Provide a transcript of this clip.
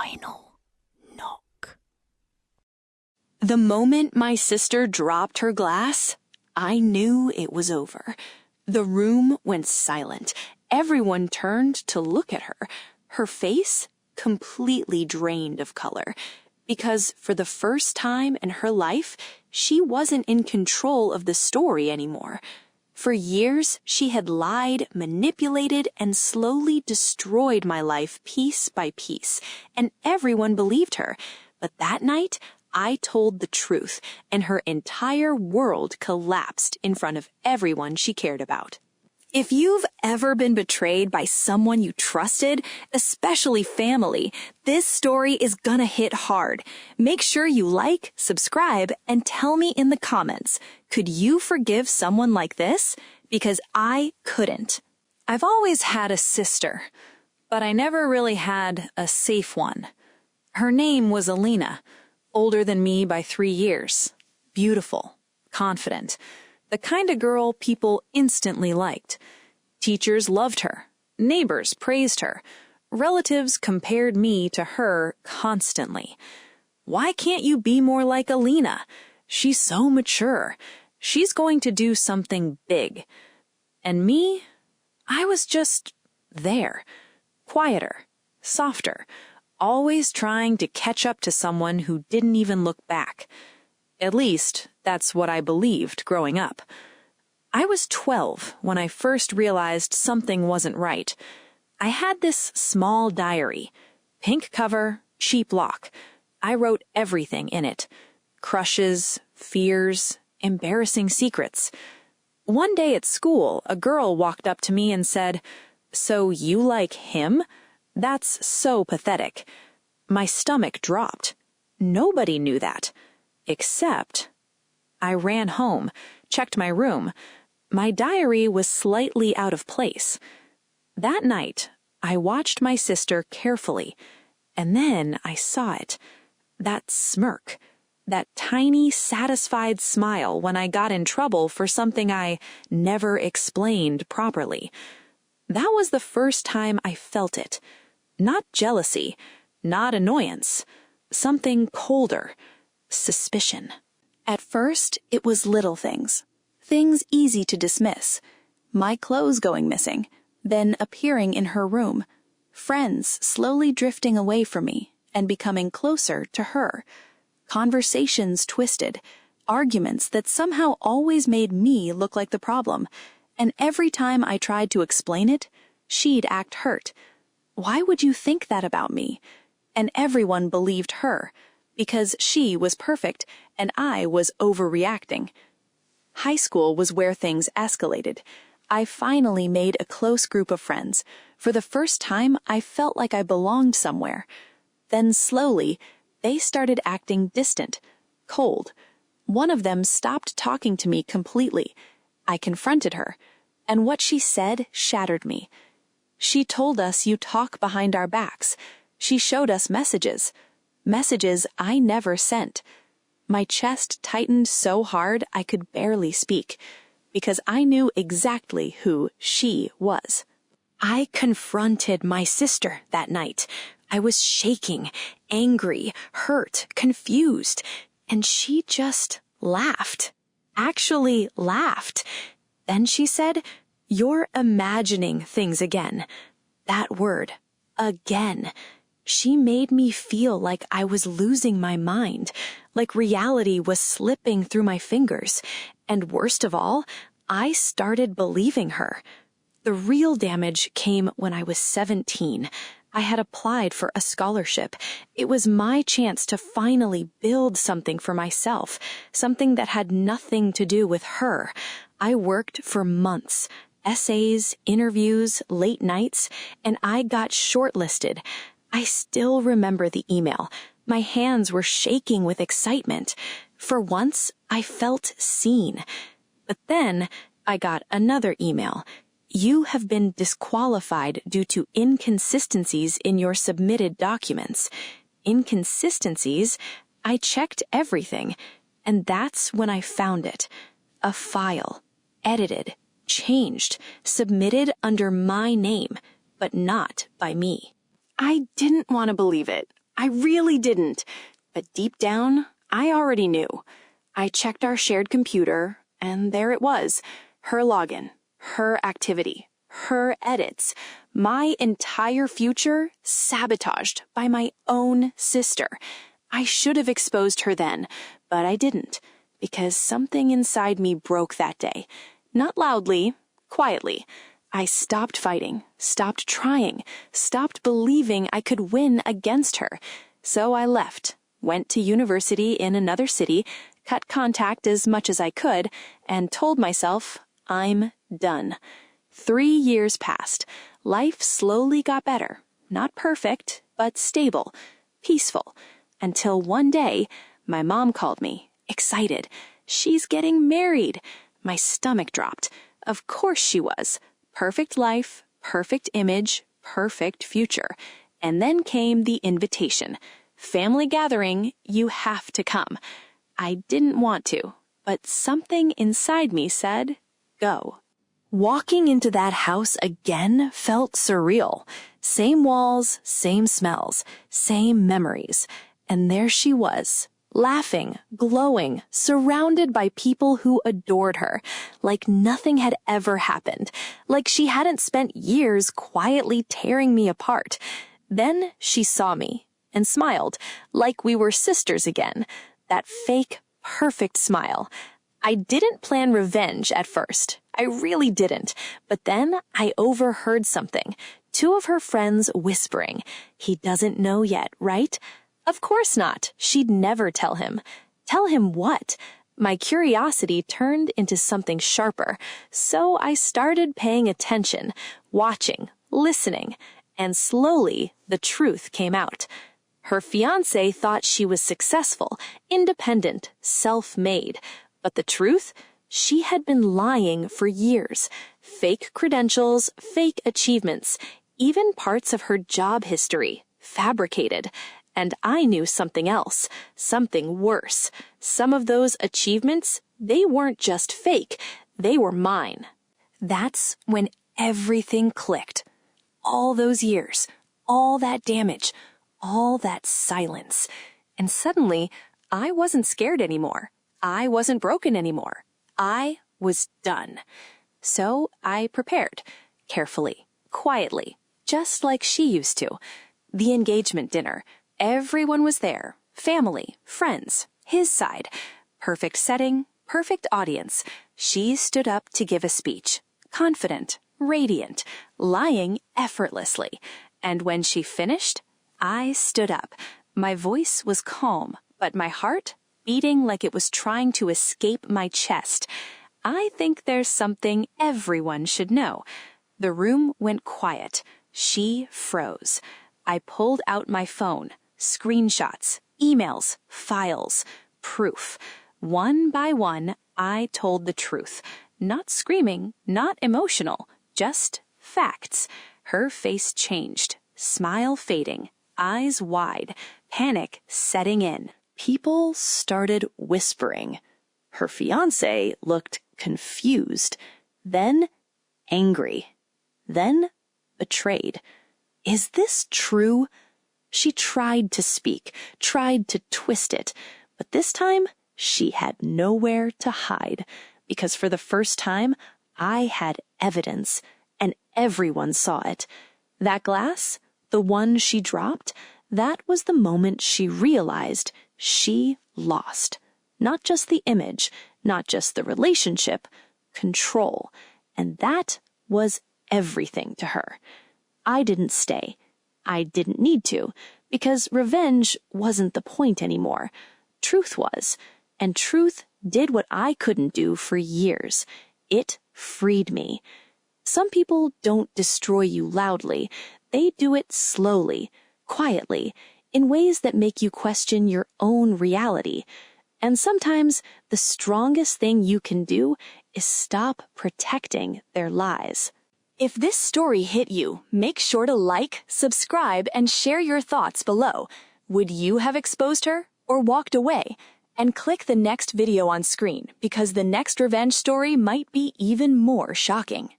final knock. The moment my sister dropped her glass, I knew it was over. The room went silent. Everyone turned to look at her. Her face completely drained of color, because for the first time in her life, she wasn't in control of the story anymore. For years, she had lied, manipulated, and slowly destroyed my life piece by piece, and everyone believed her. But that night, I told the truth, and her entire world collapsed in front of everyone she cared about. If you've ever been betrayed by someone you trusted, especially family, this story is gonna hit hard. Make sure you like, subscribe, and tell me in the comments, could you forgive someone like this? Because I couldn't. I've always had a sister, but I never really had a safe one. Her name was Alina, older than me by 3 years, beautiful, confident, the kind of girl people instantly liked. Teachers loved her. Neighbors praised her. Relatives compared me to her constantly. Why can't you be more like Alina? She's so mature. She's going to do something big. And me? I was just there. Quieter, softer, always trying to catch up to someone who didn't even look back. At least, that's what I believed growing up. I was 12 when I first realized something wasn't right. I had this small diary. Pink cover, cheap lock. I wrote everything in it. Crushes, fears, embarrassing secrets. One day at school, a girl walked up to me and said, "So you like him? That's so pathetic." My stomach dropped. Nobody knew that. Except, I ran home, checked my room. My diary was slightly out of place. That night, I watched my sister carefully, and then I saw it. That smirk, that tiny, satisfied smile when I got in trouble for something I never explained properly. That was the first time I felt it. Not jealousy, not annoyance, something colder. Suspicion. At first, it was little things easy to dismiss. My clothes going missing, then appearing in her room, friends slowly drifting away from me and becoming closer to her, conversations twisted, arguments that somehow always made me look like the problem, and every time I tried to explain it, she'd act hurt. Why would you think that about me? And everyone believed her, because she was perfect and I was overreacting. High school was where things escalated. I finally made a close group of friends. For the first time, I felt like I belonged somewhere. Then slowly, they started acting distant, cold. One of them stopped talking to me completely. I confronted her, and what she said shattered me. She told us you talk behind our backs. She showed us messages I never sent. My chest tightened so hard I could barely speak, because I knew exactly who she was. I confronted my sister that night. I was shaking, angry, hurt, confused, and she just laughed. Actually laughed. Then she said, "You're imagining things again." That word, again. She made me feel like I was losing my mind, like reality was slipping through my fingers. And worst of all, I started believing her. The real damage came when I was 17. I had applied for a scholarship. It was my chance to finally build something for myself, something that had nothing to do with her. I worked for months, essays, interviews, late nights, and I got shortlisted. I still remember the email. My hands were shaking with excitement. For once, I felt seen. But then, I got another email. You have been disqualified due to inconsistencies in your submitted documents. Inconsistencies? I checked everything, and that's when I found it. A file, edited, changed, submitted under my name, but not by me. I didn't want to believe it. I really didn't. But deep down, I already knew. I checked our shared computer, and there it was. Her login, her activity, her edits. My entire future sabotaged by my own sister. I should have exposed her then, but I didn't, because something inside me broke that day. Not loudly, quietly. I stopped fighting, stopped trying, stopped believing I could win against her. So I left, went to university in another city, cut contact as much as I could, and told myself, I'm done. 3 years passed. Life slowly got better. Not perfect, but stable, peaceful. Until one day, my mom called me, excited. She's getting married. My stomach dropped. Of course she was. Perfect life, perfect image, perfect future. And then came the invitation. Family gathering, you have to come. I didn't want to, but something inside me said, go. Walking into that house again felt surreal. Same walls, same smells, same memories. And there she was, laughing, glowing, surrounded by people who adored her, like nothing had ever happened, like she hadn't spent years quietly tearing me apart. Then she saw me and smiled, like we were sisters again, that fake, perfect smile. I didn't plan revenge at first. I really didn't. But then I overheard something. 2 of her friends whispering, "He doesn't know yet, right?" Of course not. She'd never tell him. Tell him what? My curiosity turned into something sharper, so I started paying attention, watching, listening, and slowly the truth came out. Her fiancé thought she was successful, independent, self-made. But the truth? She had been lying for years. Fake credentials, fake achievements, even parts of her job history, fabricated. And I knew something else, something worse. Some of those achievements, they weren't just fake, they were mine. That's when everything clicked. All those years, all that damage, all that silence. And suddenly, I wasn't scared anymore. I wasn't broken anymore. I was done. So I prepared, carefully, quietly, just like she used to. The engagement dinner. Everyone was there. Family, friends, his side. Perfect setting, perfect audience. She stood up to give a speech. Confident, radiant, lying effortlessly. And when she finished, I stood up. My voice was calm, but my heart beating like it was trying to escape my chest. I think there's something everyone should know. The room went quiet. She froze. I pulled out my phone. Screenshots, emails, files, proof. One by one, I told the truth. Not screaming, not emotional, just facts. Her face changed, smile fading, eyes wide, panic setting in. People started whispering. Her fiancé looked confused, then angry, then betrayed. Is this true? She tried to speak, tried to twist it, but this time she had nowhere to hide, because for the first time I had evidence, and everyone saw it. That glass, the one she dropped, that was the moment she realized she lost. Not just the image, not just the relationship, control. And that was everything to her. I didn't stay. I didn't need to, because revenge wasn't the point anymore. Truth was, and truth did what I couldn't do for years. It freed me. Some people don't destroy you loudly. They do it slowly, quietly, in ways that make you question your own reality. And sometimes the strongest thing you can do is stop protecting their lies. If this story hit you, make sure to like, subscribe, and share your thoughts below. Would you have exposed her or walked away? And click the next video on screen because the next revenge story might be even more shocking.